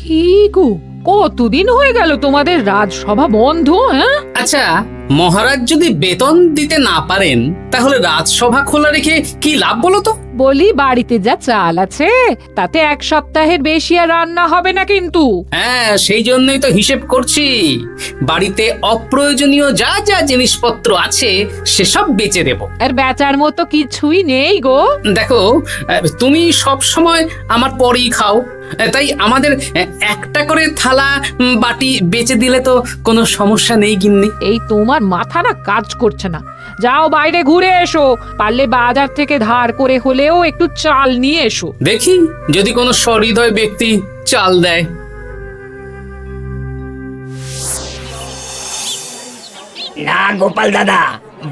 কি গো, কতদিন হয়ে গেল তোমাদের রাজসভা বন্ধ? হ্যাঁ, আচ্ছা, মহারাজ যদি বেতন দিতে না পারেন তাহলে রাজসভা খোলা রেখে কি লাভ বলো তো? বলি বাড়িতে যা চাল আছে তাতে এক সপ্তাহের বেশি আর রান্না হবে না কিন্তু। হ্যাঁ, সেই জন্যই তো হিসেব করছি। বাড়িতে অপ্রয়োজনীয় যা যা জিনিসপত্র আছে সেসব বেচে দেব। আর বেচার মতো কিছুই নেই গো। দেখো, তুমি সব সময় আমার পরেই খাও, তাই আমাদের একটা করে থালা বাটি বেচে দিলে তো কোনো সমস্যা নেই গিন্নি। এই তোমার মাথা না কাজ করছে না। যাও বাইরে ঘুরে এসো, পারলে বাজার থেকে ধার করে হলেও একটু চাল নিয়ে এসো। দেখি যদি কোনো সহৃদয় ব্যক্তি চাল দেয়। না গোপাল দাদা,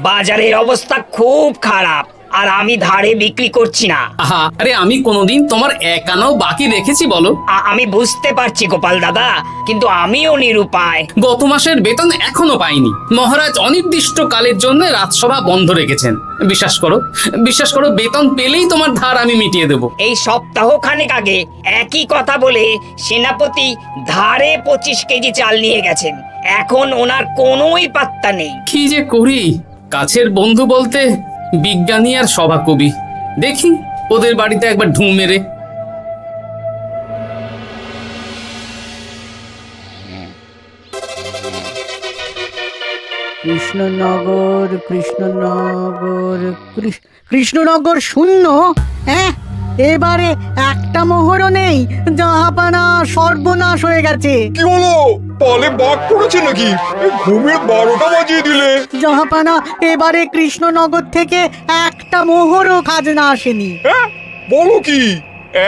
বাজারের অবস্থা খুব খারাপ, আর আমি ধারে বিক্রি করছি না। আহা, আরে আমি কোনোদিন তোমার একানাও বাকি রেখেছি বলো? আমি বুঝতে পারছি গোপাল দাদা, কিন্তু আমিও নিরুপায়। গত মাসের বেতন এখনো পাইনি। মহারাজ অনির্দিষ্ট কালের জন্য রাজসভা বন্ধ রেখেছেন। বিশ্বাস করো, বেতন পেলেই তোমার ধার আমি মিটিয়ে দেব। এই সপ্তাহ খানেক আগে একই কথা বলে সেনাপতি ধারে 25 কেজি চাল নিয়ে গেছেন। এখন ওনার কোনোই পাত্তা নেই। কি যে করি, কাছের বন্ধু বলতে বিজ্ঞানী আর সভাকবি। দেখি ওদের বাড়িতে একবার ঢুঁ মেরে। কৃষ্ণনগর কৃষ্ণনগর কৃষ্ণনগর শূন্য। হ্যাঁ, এবারে একটা মোহরও নেই। জাহাপানা সর্বনাশ হয়ে গেছে। কি হলো? পালে বাঘ পড়েছে নাকি? ঘুমের 12টা বাজিয়ে দিলে। জাহাপানা, এবারে কৃষ্ণনগর থেকে একটা মোহরও খাজনা আসেনি। হ্যাঁ, বলো কি?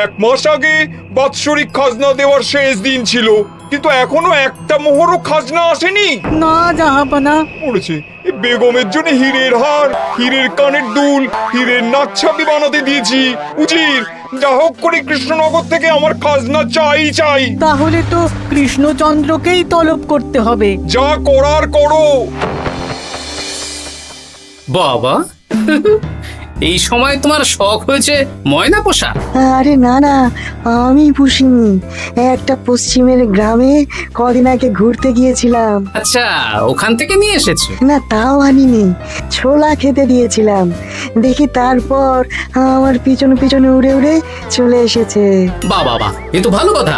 1 মাস আগে বাৎসরিক খাজনা দেওয়ার শেষ দিন ছিল, কিন্তু এখনো একটা মোহরও খাজনা আসেনি। না জাহাপানা। পড়েছে বেগমের জন্য হীরের হার, হীরের কানের দুল, হীরের নাকছাবি বানাতে দিয়েছি। উজির, যা হোক করে কৃষ্ণনগর থেকে আমার খাজনা চাই। তাহলে তো কৃষ্ণচন্দ্রকেই তলব করতে হবে। যা করার করো। বাবা, এই সময় তোমার শখ হয়েছে ময়না পোষা? আরে না না, আমি পুষিনি। একটা পশ্চিমের গ্রামে কদিন আগে ঘুরতে গিয়েছিলাম। আচ্ছা, ওখান থেকে নিয়ে এসেছো? না, তাও আনিনি, ছোলা খেতে দিয়েছিলাম। দেখি তারপর আমার পিছনে উড়ে উড়ে চলে এসেছে। বাবা, এ তো ভালো কথা।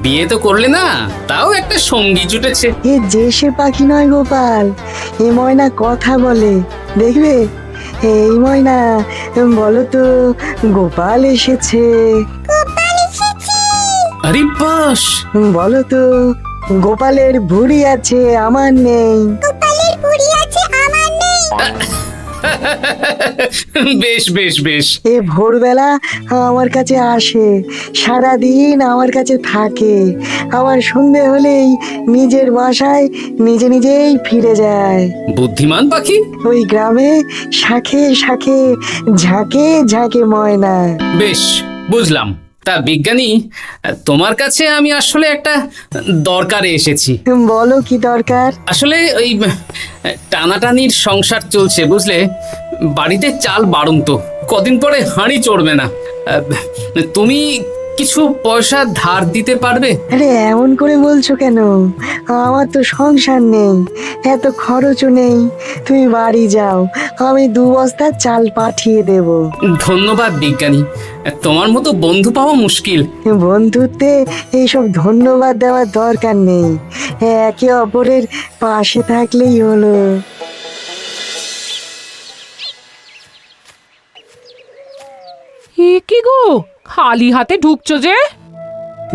বিয়ে তো করলে না, তাও একটা সঙ্গী জুটেছে। এ যে সে পাখি নয় গোপাল, এ ময়না কথা বলে, দেখবে। এই ময়না, বলো তো গোপাল এসেছে। আরে বাস, বলো তো গোপালের ভুঁড়ি আছে আমার নেই। বেশ। এ ভোরবেলা আমার কাছে আসে, সারাদিন আমার কাছে থাকে, আবার সন্ধে হলেই নিজের বাসায় নিজেই ফিরে যায়। বুদ্ধিমান পাখি। ওই গ্রামে শাখে শাখে ঝাঁকে ময়না। বেশ, বুঝলাম। তা বিজ্ঞানী, তোমার কাছে আমি আসলে একটা দরকারে এসেছি। বলো কি দরকার? আসলে ওই টানাটানির সংসার চলছে, বুঝলে। বাড়িতে চাল বাড়ন্ত, কদিন পরে হাঁড়ি চড়বে না। তুমি কিছু পয়সা ধার দিতে পারবে? আরে এমন করে বলছো কেন? আমার তো সংসার নেই, এত খরচও নেই। তুমি বাড়ি যাও, আমি 2 বস্তা চাল পাঠিয়ে দেব। ধন্যবাদ বিজ্ঞানী, তোমার মতো বন্ধু পাওয়া মুশকিল। বন্ধুত্বে এইসব ধন্যবাদ দেওয়ার দরকার নেই, একে অপরের পাশে থাকলেই হলো। এ কি গো, খালি হাতে ঢুকছো যে?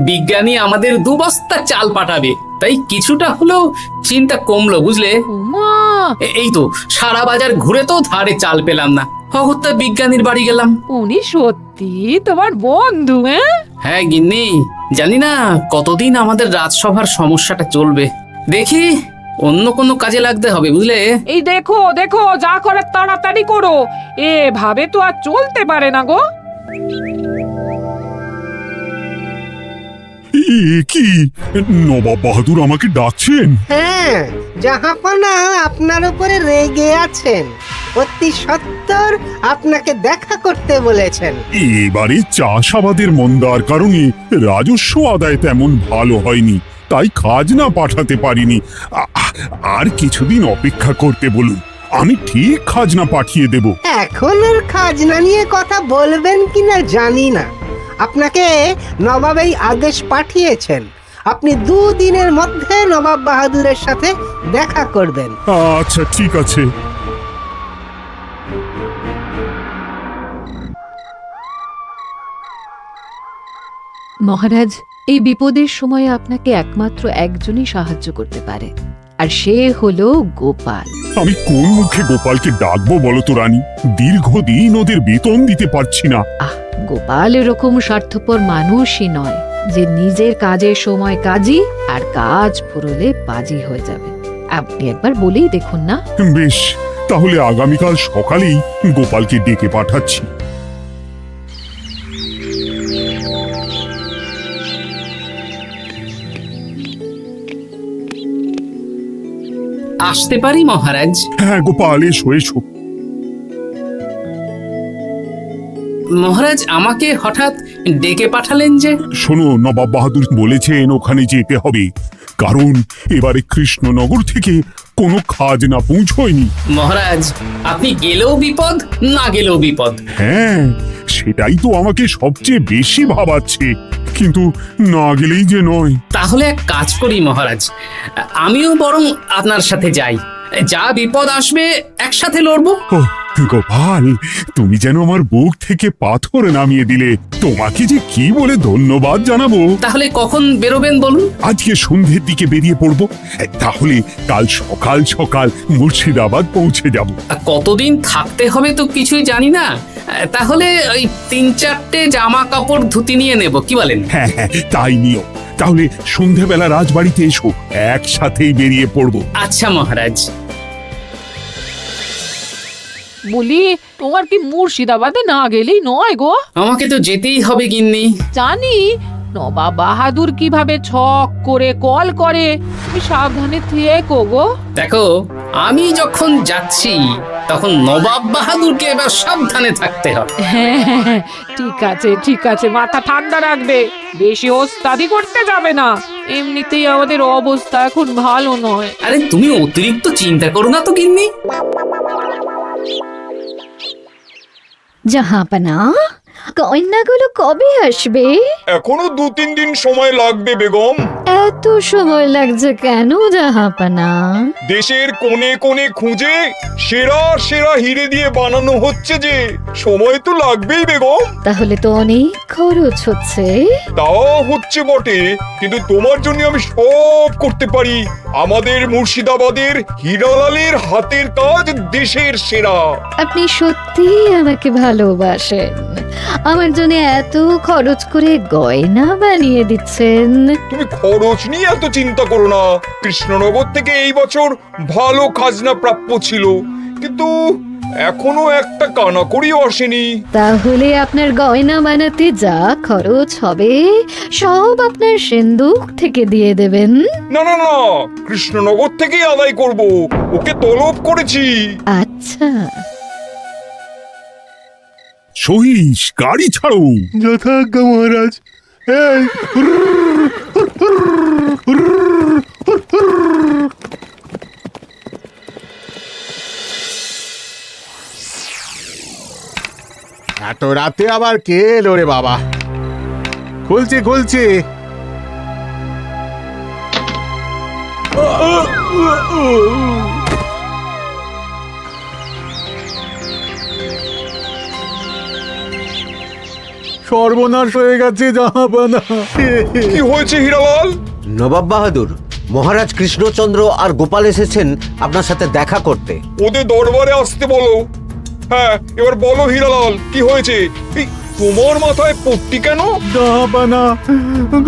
বিজ্ঞানী আমাদের 2 বস্তা চাল পাঠাবে, তাই কিছুটা হলেও চিন্তা কমলো, বুঝলে। ওমা, এই তো সারা বাজার ঘুরে তো ধারে চাল পেলাম না। অগত্যা বিজ্ঞানীর বাড়ি গেলাম। উনি সত্যি তোমার বন্ধু? হ্যাঁ গিন্নি, জানি না কতদিন আমাদের রাজসভার সমস্যাটা চলবে। দেখি অন্য কোনো কাজে লাগতে হবে, বুঝলে। এই দেখো যা করার তাড়াতাড়ি করো, এভাবে তো আর চলতে পারে না গো। কি নবাব বাহাদুর আমাকে ডাকছেন? হ্যাঁ, জাহাপনা আপনার উপরে রেগে আছেন। ও সত্যি সত্তর আপনাকে দেখা করতে বলেছেন। এবারে চাষাবাদের মন্দার কারণে রাজস্ব আদায় তেমন ভালো হয়নি, তাই খাজনা পাঠাতে পারিনি। আর কিছুদিন অপেক্ষা করতে বলুন, আমি ঠিক খাজনা পাঠিয়ে দেব। এখন আর খাজনা নিয়ে কথা বলবেন কিনা জানি না। আপনাকে নবাব এই আদেশ পাঠিয়েছেন, আপনি 2 দিনের মধ্যে নবাব বাহাদুরের সাথে দেখা করবেন। আচ্ছা ঠিক আছে। মহারাজ, এই বিপদের সময় আপনাকে একমাত্র একজনই সাহায্য করতে পারে, আর সে হলো গোপাল। আমি কোন মুখে গোপালকে ডাকবো বলো তো রানী? দীর্ঘদিন ওদের বেতন দিতে পারছি না। গোপাল এরকম স্বার্থপর মানুষই নয় যে নিজের কাজের সময় কাজী আর কাজ ফুরলে বাজি হয়ে যাবে। আপনি একবার বলেই দেখুন না। বেশ, তাহলে আগামীকাল সকালেই গোপালকে ডেকে পাঠাচ্ছি। আসতে পারি মহারাজ? হ্যাঁ গোপাল, এসো এসো। মহারাজ আমাকে হঠাৎ ডেকে পাঠালেন যে? শোনো, নবাব বাহাদুর বলেছেন ওখানে যেতে হবে, কারণ এবারে কৃষ্ণনগর থেকে কোনো খাজনা পৌঁছয়নি। মহারাজ, আপনি গেলেও বিপদ, না গেলেও বিপদ। হ্যাঁ, সেটাই তো আমাকে সবচেয়ে বেশি ভাবাচ্ছে, কিন্তু না গেলেই যে নয়। তাহলে এক কাজ করি মহারাজ, আমিও বরং আপনার সাথে যাই। যা বিপদ আসবে একসাথে লড়বো। ও গোপাল, তুমি যেন আমার বুক থেকে পাথর নামিয়ে দিলে। তোমাকে যে কি বলে ধন্যবাদ জানাবো। তাহলে কখন বেরোবেন বলুন? আজকে সন্ধ্যের দিকে বেরিয়ে পড়বো, তাহলে কাল সকাল সকাল মুর্শিদাবাদ পৌঁছে যাব। কতদিন থাকতে হবে তো কিছুই জানি না, তাহলে ওই 3-4টে জামা কাপড় ধুতি নিয়ে নেব, কি বলেন? হ্যাঁ হ্যাঁ, তাই নিও। তাহলে সন্ধ্যেবেলা রাজবাড়িতে এসো, একসাথেই বেরিয়ে পড়বো। আচ্ছা মহারাজ। বলি, তোমার কি মুর্শিদাবাদে না গেলেই নয় গো? আমাকে তো যেতেই হবে গিন্নি। জানি নবাব বাহাদুর কিভাবে ছক করে কল করে, তুমি সাবধানে থেকো গো। দেখো, আমি যখন যাচ্ছি তখন নবাব বাহাদুরকে এবার সাবধানে থাকতে হবে। হ্যাঁ, ঠিক আছে ঠিক আছে, মাথা ঠান্ডা রাখবে, বেশি ওস্তাদি করতে যাবে না। এমনিতেই আমাদের অবস্থা এখন ভালো নয়। আরে তুমি অতিরিক্ত চিন্তা করো না তো গিন্নি। জাহাপনা, কন্যাগুলো কবে আসবে? এখনো 2-3 দিন সময় লাগবে বেগম। এত সময় লাগছে কেন জাহাপনা? দেশের কোণে কোণে খুঁজে সেরা সেরা হিরে দিয়ে বানানো হচ্ছে যে, সময় তো লাগবেই বেগম। তাহলে তো অনেক খরচ হচ্ছে। তাও হচ্ছে বটে, কিন্তু তোমার জন্য আমি সব করতে পারি। আমাদের মুর্শিদাবাদের হীরালালের হাতের কাজ দেশের সেরা। আপনি সত্যি আমাকে ভালোবাসেন, আমার জন্য এত খরচ করে গয়না বানিয়ে দিচ্ছেন। তুমি খরচ নিয়ে এত চিন্তা করো না। কৃষ্ণনগর থেকে এই বছর ভালো খাজনা প্রাপ্য ছিল, কিন্তু এখনো একটা কানাকড়িও আসেনি। তাহলে আপনার গয়না বানাতে যা খরচ হবে সব আপনার সিন্দুক থেকে দিয়ে দেবেন? না না না, কৃষ্ণনগর থেকেই আদায় করব, ওকে তলব করেছি। আচ্ছা, সহিস, গাড়ি ছাড়ো। যথাজ্ঞা মহারাজ। এই এত রাতে আবার কে এলো রে বাবা? খুলছি খুলছি। সর্বনাশ হয়ে গেছে জাহাপানা। কি হয়েছে হীরালাল? নবাব বাহাদুর, মহারাজ কৃষ্ণচন্দ্র আর গোপাল এসেছেন আপনার সাথে দেখা করতে। ওদের দরবারে আসতে বলো। হ্যাঁ, এবার বলো হীরালাল, কি হয়েছে? এই, তোমার মাথায় পট্টি কেন? জাহাপানা,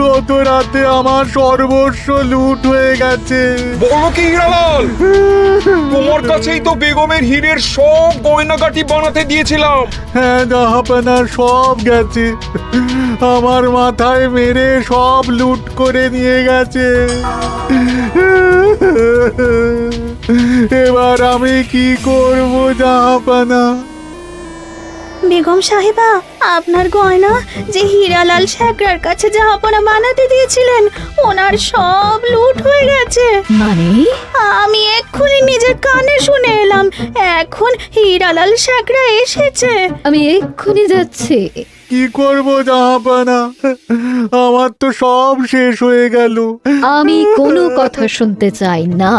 গত রাতে আমার সর্বস্ব লুট হয়ে গেছে। বলো কি হীরালাল? তোমার কাছেই তো বেগমের হীরের সব গয়নাগাটি বানাতে দিয়েছিলাম। হ্যাঁ জাহাপানা, সব গেছে। আমার মাথায় মেরে সব লুট করে নিয়ে গেছে। এবার আমি কি করব জাহাপানা? বেগম সাহেবা, আপনার গয়না যে হীরালাল শেখরার কাছে জাহাপনা বানাতে দিয়েছিলেন, ওনার সব লুট হয়ে গেছে। মানে? আমি এক্ষুনি নিজের কানে শুনে এলাম, এখন হীরালাল শেখরা এসেছে। আমি এক্ষুনি যাচ্ছি। কি করব জাহাপানা? আমার তো সব শেষ হয়ে গেল। আমি কোনো কথা শুনতে চাই না,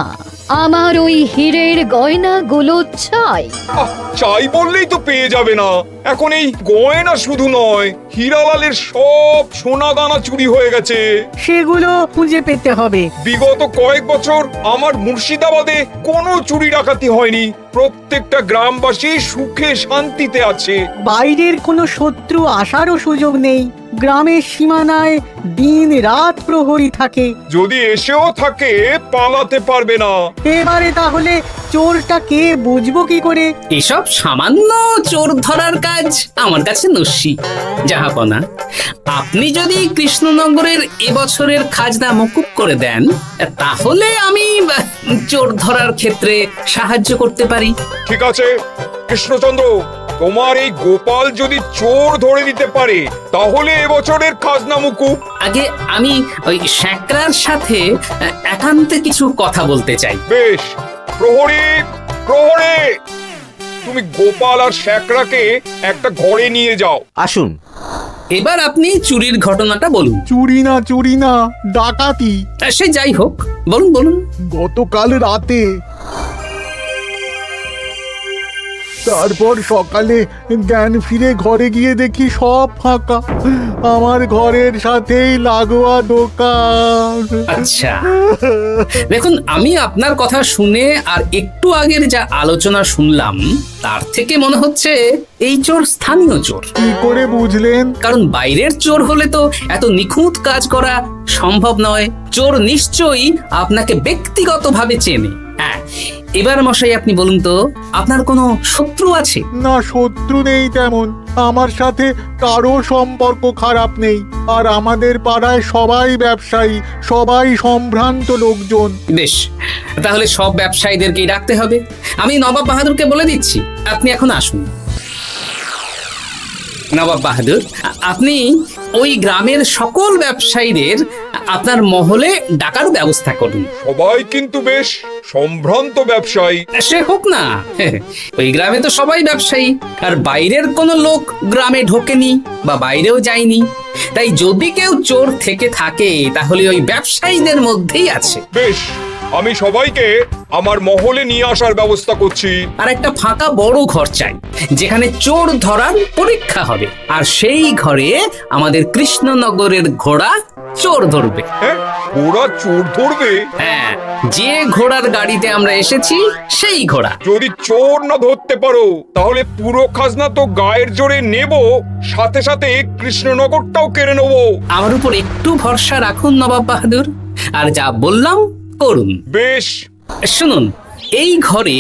আমার ওই হীরের গয়নাগুলো চাই। চাই বললেই তো পেয়ে যাবে না। এখন এই গয়না শুধু নয়, হীরালালের সব সোনা দানা চুরি হয়ে গেছে। সেগুলো খুঁজে পেতে হবে। বিগত কয়েক বছর আমার মুর্শিদাবাদে কোনো চুরি ডাকাতি হয়নি। প্রত্যেকটা গ্রামবাসী সুখে শান্তিতে আছে। বাইরের কোনো শত্রু আসারও সুযোগ নেই। গ্রামের সীমানায় দিন রাত প্রহরী থাকে। যদি এসেও থাকে, পালাতে পারবে না। এবারে তাহলে চোরটা কে বুঝবো কি করে? এসব সামান্য চোর ধরার কাজ আমার কাছে নস্যি। জাহাপনা, আপনি যদি কৃষ্ণনগরের এবছরের খাজনা মকুব করে দেন, তাহলে আমি চোর ধরার ক্ষেত্রে সাহায্য করতে পারি। ঠিক আছে কৃষ্ণচন্দ্র, তোমার এই গোপাল যদি চোর ধরে দিতে পারে, তাহলে এবছরের খাজনা মুকুব। আগে আমি ওই শেখরার সাথে একান্তে কিছু কথা বলতে চাই। বেশ, প্রহরী প্রহরী, তুমি গোপাল আর শেখরাকে একটা ঘরে নিয়ে যাও। আসুন। এবার আপনি চুরির ঘটনাটা বলুন। চুরি না, ডাকাতি। সে যাই হোক, বলুন বলুন। গতকাল রাতে, তারপর সকালে জ্ঞান ফিরে ঘরে গিয়ে দেখি সব ফাঁকা। আমার ঘরের সাথেই লাগোয়া দোকান। আচ্ছা, দেখুন, আমি আপনার কথা শুনে আর একটু আগের যা আলোচনা শুনলাম, তার থেকে মনে হচ্ছে এই চোর স্থানীয় চোর। কি করে বুঝলেন? কারণ বাইরের চোর হলে তো এত নিখুঁত কাজ করা সম্ভব নয়। চোর নিশ্চয়ই আপনাকে ব্যক্তিগতভাবে চেনে। হ্যাঁ, এবার মশাই আপনি বলুন তো, আপনার কোনো শত্রু আছে? না, শত্রু নেই তেমন। আমার সাথে কারো সম্পর্ক খারাপ নেই। আর আমাদের পাড়ায় সবাই ব্যবসায়ী, সবাই সম্ভ্রান্ত লোকজন। বেশ, তাহলে সব ব্যবসায়ীদেরকেই রাখতে হবে। আমি নবাব বাহাদুরকে বলে দিচ্ছি, আপনি এখন আসুন। নবাব বাহাদুর, আপনি ওই গ্রামের সকল ব্যবসায়ীদের আপনার মহলে ডাকার ব্যবস্থা করুন। সবাই কিন্তু বেশ সম্ভ্রান্ত ব্যবসায়ী। সে হোক না, ওই গ্রামে তো সবাই ব্যবসায়ী, আর বাইরের কোনো লোক গ্রামে ঢোকেনি বা বাইরেও যায়নি। তাই যদি কেউ চোর থেকে থাকে, তাহলে ওই ব্যবসায়ীদের মধ্যেই আছে। বেশ, আমি সবাইকে আমার মহলে নিয়ে আসার ব্যবস্থা করছি। আর একটা ফাঁকা বড় ঘর চাই, যেখানে চোর ধরার পরীক্ষা হবে। আর সেই ঘরে আমাদের কৃষ্ণনগরের ঘোড়া চোর ধরবে। হ্যাঁ, ঘোড়া চোর ধরবে? হ্যাঁ, যে ঘোড়ার গাড়িতে আমরা এসেছি সেই ঘোড়া। যদি চোর না ধরতে পারো, তাহলে পুরো খাজনা তো গায়ের জোরে নেব, সাথে সাথে কৃষ্ণনগরটাও কেড়ে নেব। আমার উপর একটু ভরসা রাখুন নবাব বাহাদুর, আর যা বললাম করুন। বেশ, শুনুন, এই ঘরে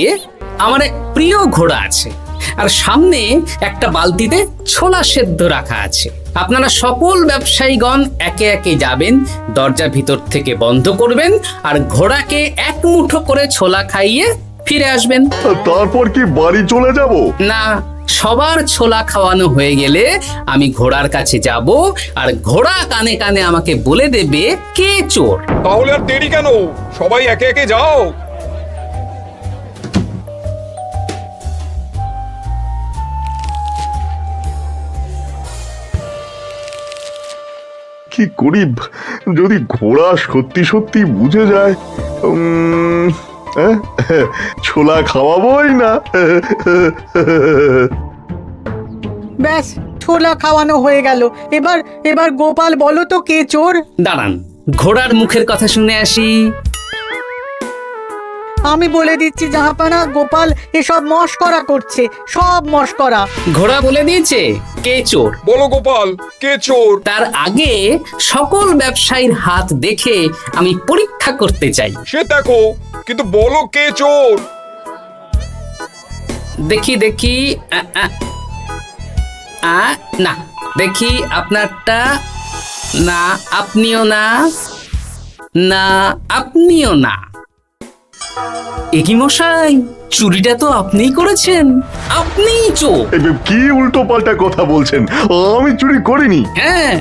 আমার এক প্রিয় ঘোড়া আছে, আর সামনে একটা বালতিতে ছোলা সেদ্ধ রাখা আছে। আপনারা সকল ব্যবসায়ীগণ একে একে যাবেন, দরজা ভিতর থেকে বন্ধ করবেন, আর ঘোড়াকে এক মুঠো করে ছোলা খাইয়ে ফিরে আসবেন। তারপর কি বাড়ি চলে যাব? না, সবার ছোলা খাওয়ানো হয়ে গেলে আমি ঘোড়ার কাছে যাব, আর ঘোড়া কানে কানে আমাকে বলে দেবে কে চোর। তাহলে আর দেরি কেন? সবাই একে একে যাও। কি করি যদি ঘোড়া সত্যি সত্যি বুঝে যায়? ছোলা খাওয়াবোই না। ব্যাস, ছোলা খাওয়ানো হয়ে গেল। এবার গোপাল বলো তো কে চোর? দাঁড়ান, ঘোড়ার মুখের কথা শুনে আসি। আমি বলে দিচ্ছি জাহাপানা, গোপাল এসব মশকরা করছে, সব মশকরা। ঘোড়া বলে দিয়েছে কে চোর। বলো গোপাল, কে চোর? তার আগে সকল ব্যবসায়ীর হাত দেখে আমি পরীক্ষা করতে চাই। সে দেখো, কিন্তু বলো কে চোর? দেখি দেখি, না, দেখি আপনারটা। না, আপনিও না। না, আপনিও না। একি মশাই, চুরিটা তো আপনিই করেছেন, আপনিই চোর। কি উল্টো পাল্টা কথা বলছেন? আমি চুরি করিনি। হ্যাঁ,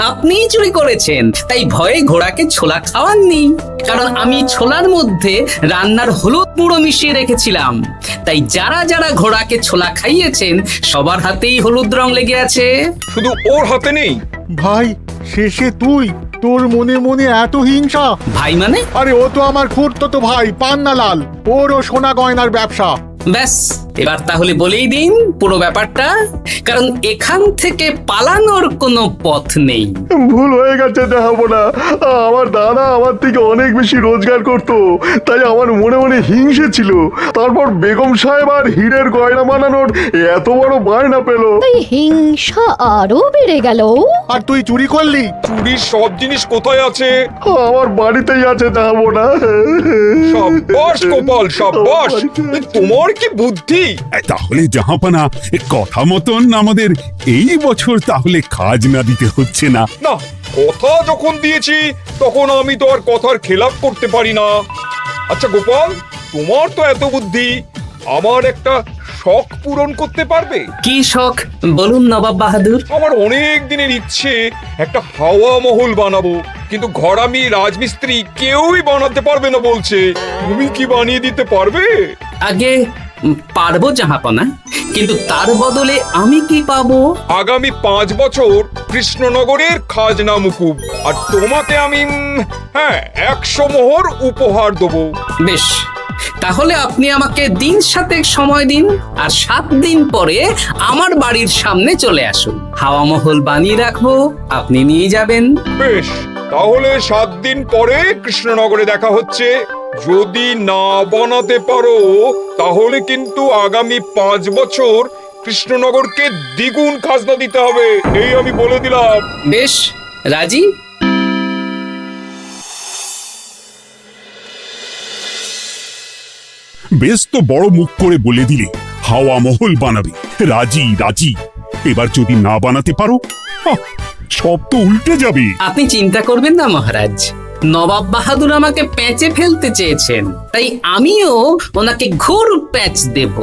আপনিই চুরি করেছেন, তাই ভয়ে ঘোড়াকে ছোলা খাওয়াননি। কারণ আমি ছোলার মধ্যে রান্নার হলুদ গুঁড়ো মিশিয়ে রেখেছিলাম, তাই যারা যারা ঘোড়াকে ছোলা খাইয়েছেন সবার হাতেই হলুদ রং লেগে আছে। শুধু ওর হাতে নেই। ভাই, শেষে তুই? তোর মনে মনে এত হিংসা? ভাই মানে? আরে ও তো আমার খুড়তো ভাই পান্নালাল, ওরও সোনা গয়নার ব্যবসা। ব্যাস, এবার তাহলে বলেই দিন পুরো ব্যাপারটা, কারণ এখান থেকে পালানোর কোনো পথ নেই। ভুল হয়ে গেছে দেখাবো না। আমার দাদা আমার থেকে অনেক বেশি রোজগার করতো, তাই আমার মনে মনে হিংসে ছিল। তারপর বেগম সাহেব আর হীরের গয়না বানানোর এত বড় বায়না পেল, তাই হিংসা আরো বেড়ে গেল। আর তুই চুরি করলি? চুরির সব জিনিস কোথায় আছে? আমার বাড়িতেই আছে দেখাবো না। সাব্বাস গোপাল, সাব্বাস। তোমার কি বুদ্ধি! তাহলে জাহাপানা, কথা মতন আমাদের এই বছর তাহলে খাজনা দিতে হচ্ছে না। না, কথা যখন দিয়েছি তখন আমি তো আর কথার খেলাপ করতে পারি না। আচ্ছা গোপাল, তোমার তো এত বুদ্ধি, আমার একটা শখ পূরণ করতে পারবে? কি শখ বলুন নবাব বাহাদুর। আমার অনেক দিনের ইচ্ছে একটা হাওয়া মহল বানাবো, কিন্তু ঘরামি রাজমিস্ত্রি কেউই বানাতে পারবে না বলছে। তুমি কি বানিয়ে দিতে পারবে? আগে পারবো জাহাপনা, কিন্তু তার বদলে আমি কি পাবো? আগামী 5 বছর কৃষ্ণনগরের খাজনা মুকুব, আর তোমাকে আমি 100 মোহর উপহার দেবো। বেশ, তাহলে আপনি আমাকে দিন 7 সময় দিন, আর 7 দিন পরে আমার বাড়ির সামনে চলে আসুন। হাওয়া মহল বানিয়ে রাখবো, আপনি নিয়ে যাবেন। বেশ, তাহলে 7 দিন পরে কৃষ্ণনগরে দেখা হচ্ছে। যদি না বানাতে পারো তাহলে কিন্তু আগামী 5 বছর কৃষ্ণনগরকে দ্বিগুণ খাজনা দিতে হবে, এই আমি বলে দিলাম। বেশ, রাজি। বেশ তো বড় মুখ করে বলে দিলে হাওয়া মহল বানাবে। রাজি রাজি। এবার যদি না বানাতে পারো, সব তো উল্টে যাবে। আপনি চিন্তা করবেন না মহারাজ, নবাব বাহাদুর আমাকে প্যাঁচে ফেলতে চেয়েছেন, তাই আমিও ওনাকে ঘোর প্যাঁচ দেব।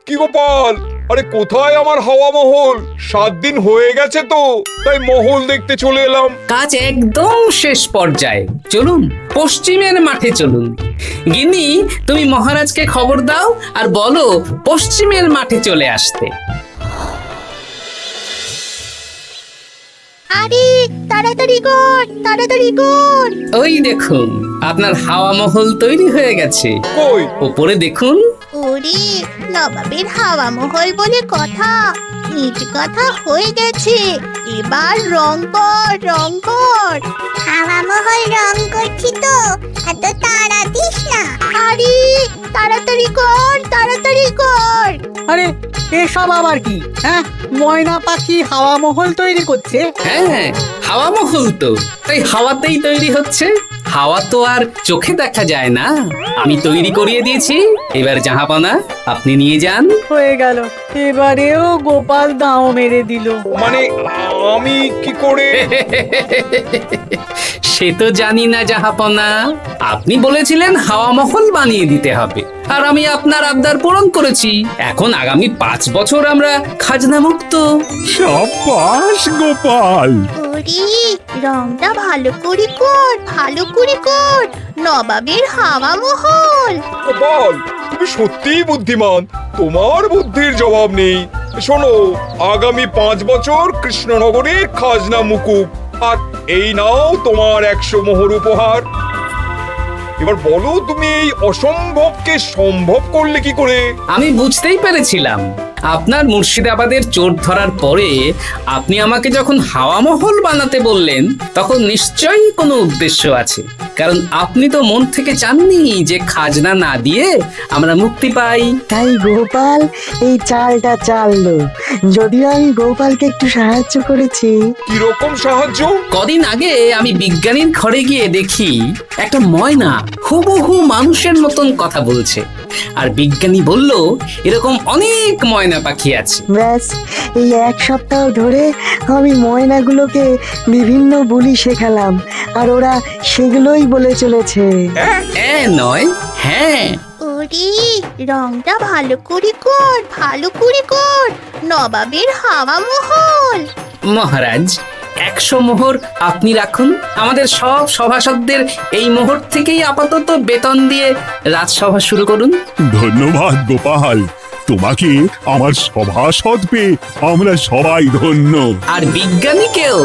কি গোপাল, আরে কোথায় আমার হাওয়া মহল? 7 দিন হয়ে গেছে তো, তাই মহল দেখতে চলে এলাম। কাজ একদম শেষ পর্যায়ে, চলুন পশ্চিমের মাঠে চলুন। গিন্নি, তুমি মহারাজকে খবর দাও আর বলো পশ্চিমের মাঠে চলে আসতে। আরে তাড়াতাড়ি কর, তাড়াতাড়ি কর। ওই দেখুন, আপনার হাওয়া মহল তৈরি হয়ে গেছে। কই? ওপরে দেখুন। ওরে, নবাবের হাওয়া মহল বলে কথা, ইট কথা হয়ে গেছে। এবার রং কর, রং কর। হাওয়া মহল রং করছি তো, এত তাড়া দিস না। আরে তাড়াতাড়ি কর, তাড়াতাড়ি কর। আরে এসব আবার কি? ময়না পাখি হাওয়া মহল তৈরি করছে? হ্যাঁ, হাওয়া মহল তো, তাই হাওয়াতেই তৈরি হচ্ছে। হাওয়া তো আর চোখে দেখা যায় না, আমি তৈরি করিয়ে দিয়েছি। এবার জাহাপনা আপনি নিয়ে যান। হয়ে গেল, এবারেও গোপাল দাও মেরে দিল। মানে আমি কি করে? সে তো জানি না জাহাপনা, আপনি বলেছিলেন হাওয়া মহল বানিয়ে দিতে হবে, আর আমি আপনার আবদার পূরণ করেছি। এখন আগামী 5 বছর আমরা খাজনা মুক্ত। সাব্বাস গোপাল। ওরে, রংটা ভালো করে কর, ভালো করে কর। নবাবের হাওয়া মহল। গোপাল, তুমি সত্যিই বুদ্ধিমান, তোমার বুদ্ধির জবাব নেই। শোনো, আগামী 5 বছর কৃষ্ণনগরের খাজনা মুকুব, আর এই নাও তোমার 100 মোহর উপহার। এবার বলো, তুমি এই অসম্ভবকে সম্ভব করলে কি করে? আমি বুঝতেই পেরেছিলাম, আপনার মুর্শিদাবাদের চোর ধরার পরে আপনি আমাকে যখন হাওয়া মহল বানাতে বললেন, তখন নিশ্চয়ই কোনো উদ্দেশ্য আছে। কারণ আপনি তো মন থেকে চাননি যে খাজনা না দিয়ে আমরা মুক্তি পাই। তাই গোপাল এই চালটা চাললো। যদিও আমি গোপালকে একটু সাহায্য করেছি। কিরকম সাহায্য? কদিন আগে আমি বিজ্ঞানীর ঘরে গিয়ে দেখি একটা ময়না হুবহু মানুষের মতন কথা বলছে। আর বিজ্ঞানী বলল এরকম অনেক ময়না পাখি আছে। ব্যাস এই এক সপ্তাহ ধরে আমি ময়নাগুলোকে বিভিন্ন বুলি শেখালাম, আর ওরা সেগুলোই বলে চলেছে। নয়, হ্যাঁ। ওরে রংটা ভালো করে কর, ভালো করে কর, নবাবের হাওয়া মহল। মহারাজ 100 মোহর আপনি রাখুন। আমাদের সব সভাসদদের এই মোহর থেকেই আপাতত বেতন দিয়ে রাজসভা শুরু করুন। ধন্যবাদ গোপাল, তোমাকে আমার সভাসদ পেয়ে আমরা সবাই ধন্য। আর বিজ্ঞানীকেও।